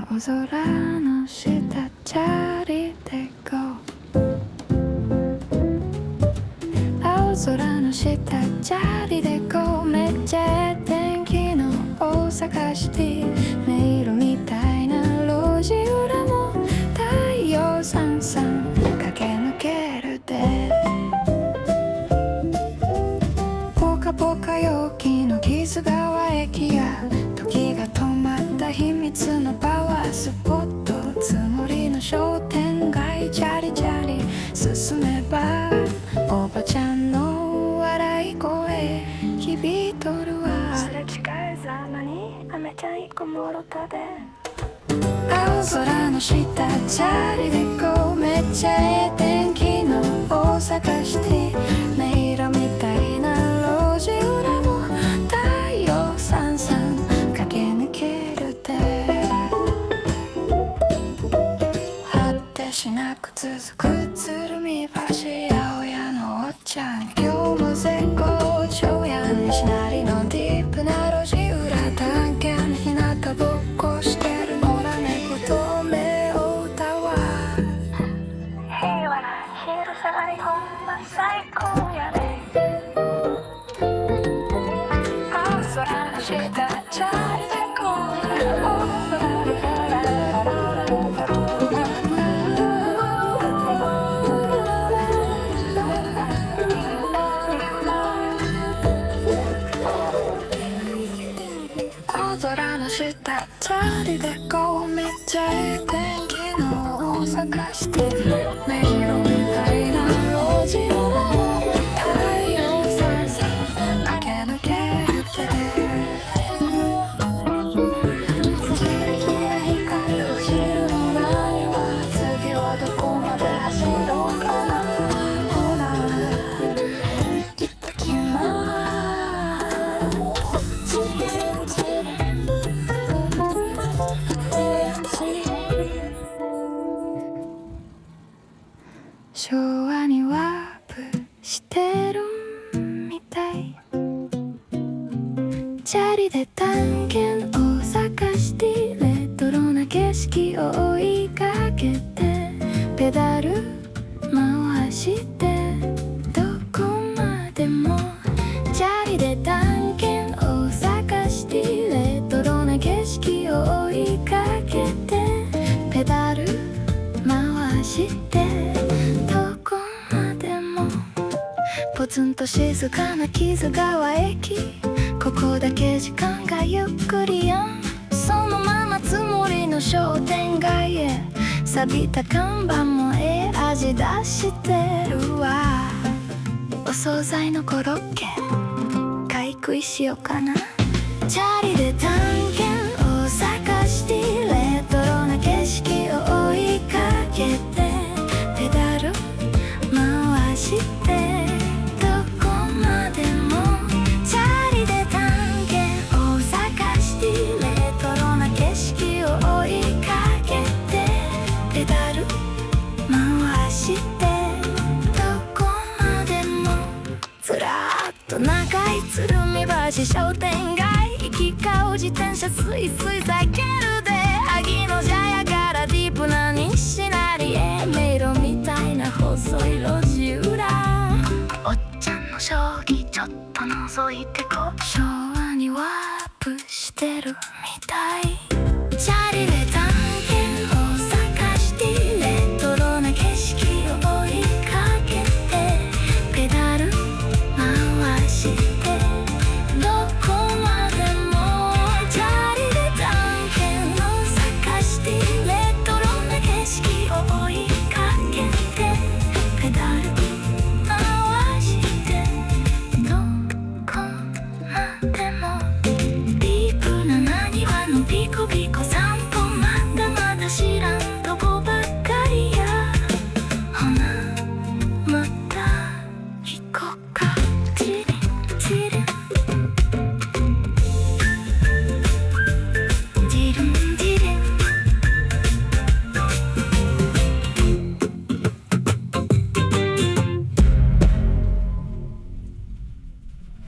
青空の下チャリで行こう。青空の下チャリで行こう。めっちゃええ天気の大阪シティ、迷路みたいな路地裏も太陽さんさん駆け抜けるで。ポカポカ陽気の木津川駅や時が止まった秘密のパワースポット、つもりの商店街チャリチャリ進めばおばちゃんの笑い声響いとるわ。すれ違いざまにアメちゃん一個もろたで。青空の下チャリで行こう。めっちゃええ天気の大阪シティ、迷路みたいな路地裏も太陽さんさん駆け抜けるで。果てしなく続く鶴見橋、青屋のおっちゃん今日も絶好調やん。西成のディープな路地裏探検、日向ぼっこしてる野良猫と目を歌わ。平和な昼下がりほんま最高やね。青空の下チャリで行こう。青空の下チャリで行こう。めっちゃええ天気の大阪シティ、迷路みたいな路地裏も太陽さんさん駆け抜けるで。キラキラ光る後ろの何は、次はどこまで走ろうかな。ほら行ってきます。昭和にワープしてるみたい。チャリで探検大阪シティ、レトロな景色を追いかけてペダル回してどこまでも。チャリで探検大阪シティ、レトロな景色を追いかけてペダル回してどこまでも。ポツンと静かな木津川駅、ここだけ時間がゆっくりやん。そのままつもりの商店街へ、錆びた看板もええ味出してるわ。お惣菜のコロッケ買い食いしようかな。チャリで探検大阪シティ、レトロな景色を追いかけてペダル回してどこまでも。チャリで探検大阪シティ、レトロな景色を追いかけてペダル回してどこまでも。ずらーっと長い鶴見橋商店街、行き交う自転車スイスイ避けるで。萩の茶屋からディープな西成へ、迷路みたいな細い路地裏、おっちゃんの将棋ちょっと覗いてこう。昭和にワープしてるみたい。